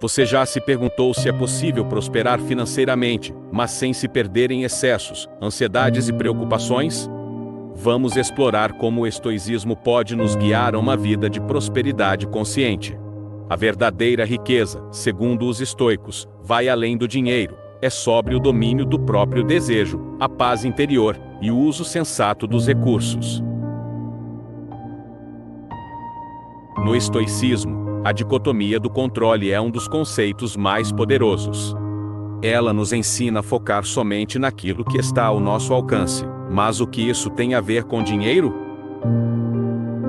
Você já se perguntou se é possível prosperar financeiramente, mas sem se perder em excessos, ansiedades e preocupações? Vamos explorar como o estoicismo pode nos guiar a uma vida de prosperidade consciente. A verdadeira riqueza, segundo os estoicos, vai além do dinheiro. É sobre o domínio do próprio desejo, a paz interior e o uso sensato dos recursos. No estoicismo, a dicotomia do controle é um dos conceitos mais poderosos. Ela nos ensina a focar somente naquilo que está ao nosso alcance. Mas o que isso tem a ver com dinheiro?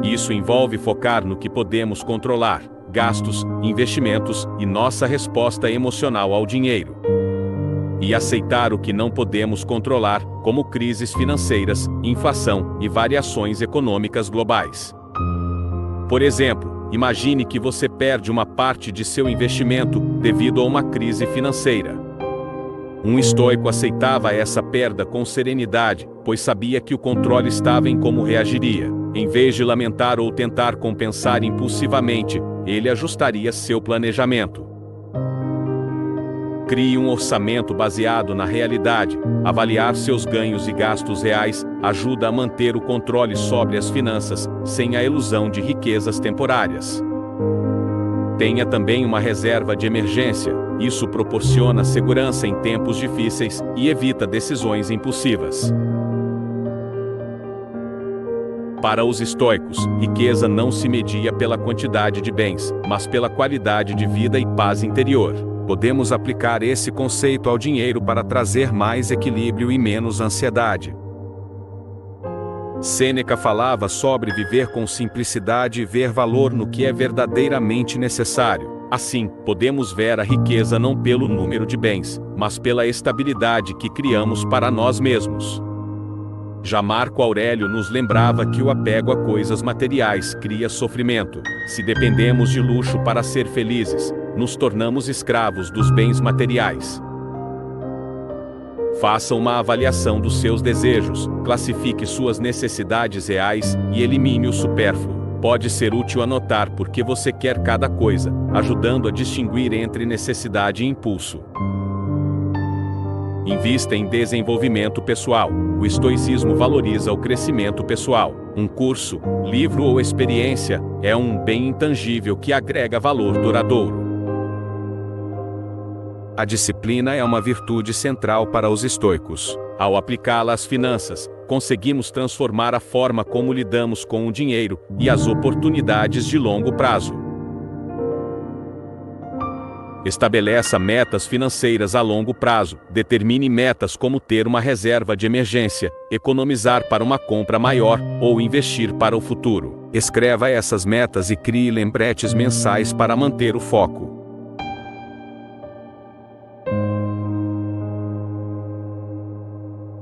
Isso envolve focar no que podemos controlar, gastos, investimentos e nossa resposta emocional ao dinheiro. E aceitar o que não podemos controlar, como crises financeiras, inflação e variações econômicas globais. Por exemplo, imagine que você perde uma parte de seu investimento devido a uma crise financeira. Um estoico aceitava essa perda com serenidade, pois sabia que o controle estava em como reagiria. Em vez de lamentar ou tentar compensar impulsivamente, ele ajustaria seu planejamento. Crie um orçamento baseado na realidade. Avaliar seus ganhos e gastos reais ajuda a manter o controle sobre as finanças, sem a ilusão de riquezas temporárias. Tenha também uma reserva de emergência. Isso proporciona segurança em tempos difíceis e evita decisões impulsivas. Para os estoicos, riqueza não se media pela quantidade de bens, mas pela qualidade de vida e paz interior. Podemos aplicar esse conceito ao dinheiro para trazer mais equilíbrio e menos ansiedade. Sêneca falava sobre viver com simplicidade e ver valor no que é verdadeiramente necessário. Assim, podemos ver a riqueza não pelo número de bens, mas pela estabilidade que criamos para nós mesmos. Já Marco Aurélio nos lembrava que o apego a coisas materiais cria sofrimento. Se dependemos de luxo para ser felizes, nos tornamos escravos dos bens materiais. Faça uma avaliação dos seus desejos, classifique suas necessidades reais e elimine o supérfluo. Pode ser útil anotar por que você quer cada coisa, ajudando a distinguir entre necessidade e impulso. Invista em desenvolvimento pessoal. O estoicismo valoriza o crescimento pessoal. Um curso, livro ou experiência é um bem intangível que agrega valor duradouro. A disciplina é uma virtude central para os estoicos. Ao aplicá-la às finanças, conseguimos transformar a forma como lidamos com o dinheiro e as oportunidades de longo prazo. Estabeleça metas financeiras a longo prazo. Determine metas como ter uma reserva de emergência, economizar para uma compra maior ou investir para o futuro. Escreva essas metas e crie lembretes mensais para manter o foco.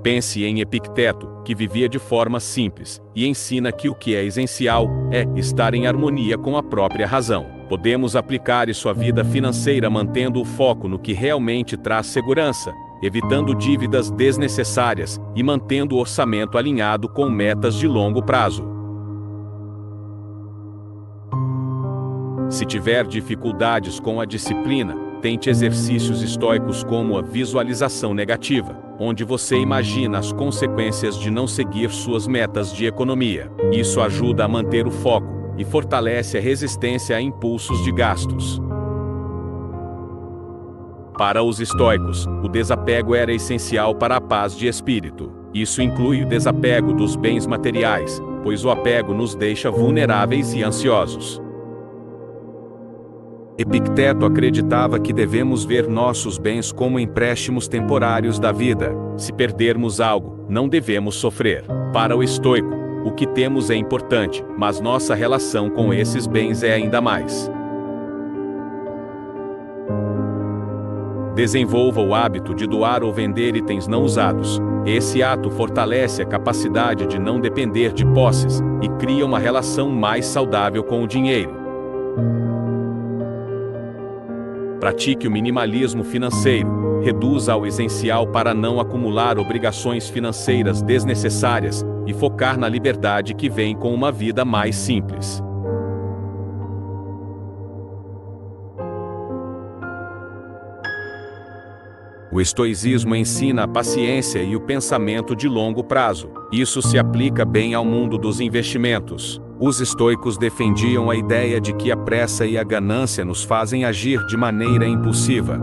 Pense em Epicteto, que vivia de forma simples, e ensina que o que é essencial é estar em harmonia com a própria razão. Podemos aplicar isso à vida financeira mantendo o foco no que realmente traz segurança, evitando dívidas desnecessárias e mantendo o orçamento alinhado com metas de longo prazo. Se tiver dificuldades com a disciplina, tente exercícios estoicos como a visualização negativa, onde você imagina as consequências de não seguir suas metas de economia. Isso ajuda a manter o foco e fortalece a resistência a impulsos de gastos. Para os estoicos, o desapego era essencial para a paz de espírito. Isso inclui o desapego dos bens materiais, pois o apego nos deixa vulneráveis e ansiosos. Epicteto acreditava que devemos ver nossos bens como empréstimos temporários da vida. Se perdermos algo, não devemos sofrer. Para o estoico, o que temos é importante, mas nossa relação com esses bens é ainda mais. Desenvolva o hábito de doar ou vender itens não usados. Esse ato fortalece a capacidade de não depender de posses e cria uma relação mais saudável com o dinheiro. Pratique o minimalismo financeiro. Reduza ao essencial para não acumular obrigações financeiras desnecessárias e focar na liberdade que vem com uma vida mais simples. O estoicismo ensina a paciência e o pensamento de longo prazo. Isso se aplica bem ao mundo dos investimentos. Os estoicos defendiam a ideia de que a pressa e a ganância nos fazem agir de maneira impulsiva.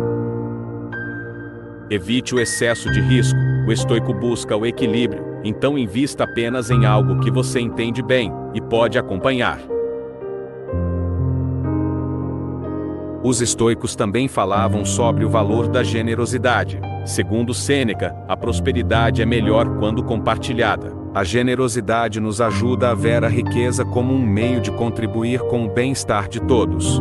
Evite o excesso de risco. O estoico busca o equilíbrio, então invista apenas em algo que você entende bem e pode acompanhar. Os estoicos também falavam sobre o valor da generosidade. Segundo Sêneca, a prosperidade é melhor quando compartilhada. A generosidade nos ajuda a ver a riqueza como um meio de contribuir com o bem-estar de todos.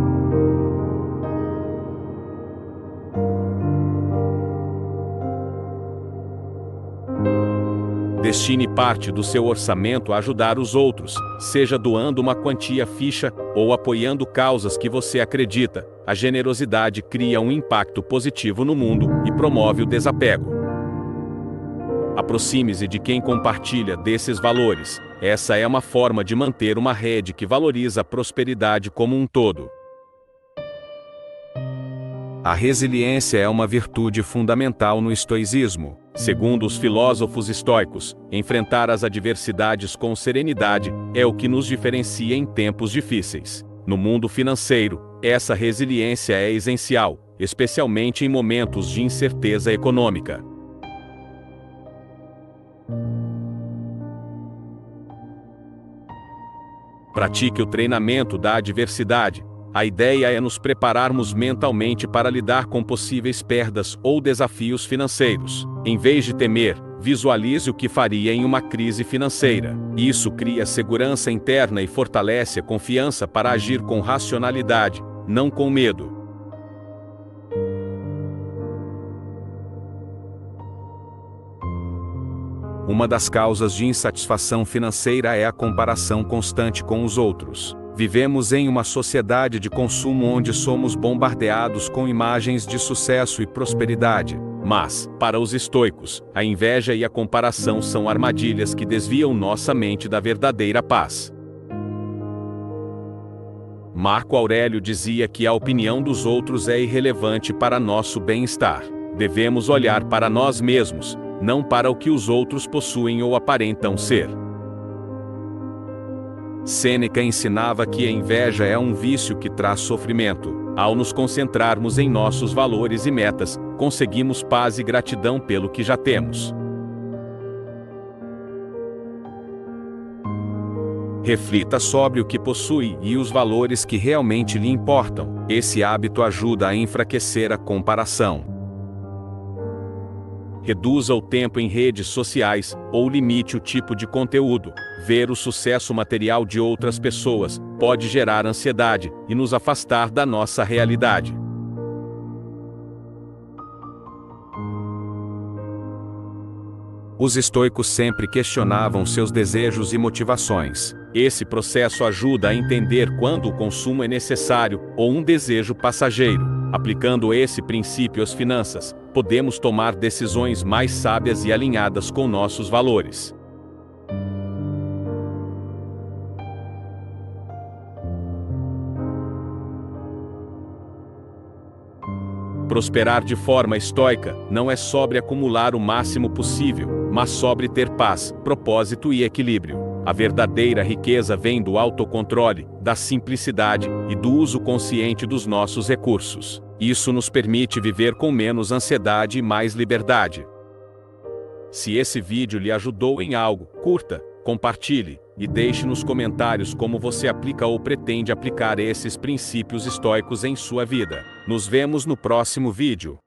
Destine parte do seu orçamento a ajudar os outros, seja doando uma quantia fixa ou apoiando causas que você acredita. A generosidade cria um impacto positivo no mundo e promove o desapego. Aproxime-se de quem compartilha desses valores. Essa é uma forma de manter uma rede que valoriza a prosperidade como um todo. A resiliência é uma virtude fundamental no estoicismo. Segundo os filósofos estoicos, enfrentar as adversidades com serenidade é o que nos diferencia em tempos difíceis. No mundo financeiro, essa resiliência é essencial, especialmente em momentos de incerteza econômica. Pratique o treinamento da adversidade. A ideia é nos prepararmos mentalmente para lidar com possíveis perdas ou desafios financeiros. Em vez de temer, visualize o que faria em uma crise financeira. Isso cria segurança interna e fortalece a confiança para agir com racionalidade, não com medo. Uma das causas de insatisfação financeira é a comparação constante com os outros. Vivemos em uma sociedade de consumo onde somos bombardeados com imagens de sucesso e prosperidade. Mas, para os estoicos, a inveja e a comparação são armadilhas que desviam nossa mente da verdadeira paz. Marco Aurélio dizia que a opinião dos outros é irrelevante para nosso bem-estar. Devemos olhar para nós mesmos, não para o que os outros possuem ou aparentam ser. Sêneca ensinava que a inveja é um vício que traz sofrimento. Ao nos concentrarmos em nossos valores e metas, conseguimos paz e gratidão pelo que já temos. Reflita sobre o que possui e os valores que realmente lhe importam. Esse hábito ajuda a enfraquecer a comparação. Reduza o tempo em redes sociais, ou limite o tipo de conteúdo. Ver o sucesso material de outras pessoas pode gerar ansiedade e nos afastar da nossa realidade. Os estoicos sempre questionavam seus desejos e motivações. Esse processo ajuda a entender quando o consumo é necessário ou um desejo passageiro. Aplicando esse princípio às finanças, podemos tomar decisões mais sábias e alinhadas com nossos valores. Prosperar de forma estoica não é sobre acumular o máximo possível, mas sobre ter paz, propósito e equilíbrio. A verdadeira riqueza vem do autocontrole, da simplicidade e do uso consciente dos nossos recursos. Isso nos permite viver com menos ansiedade e mais liberdade. Se esse vídeo lhe ajudou em algo, curta, compartilhe e deixe nos comentários como você aplica ou pretende aplicar esses princípios estoicos em sua vida. Nos vemos no próximo vídeo.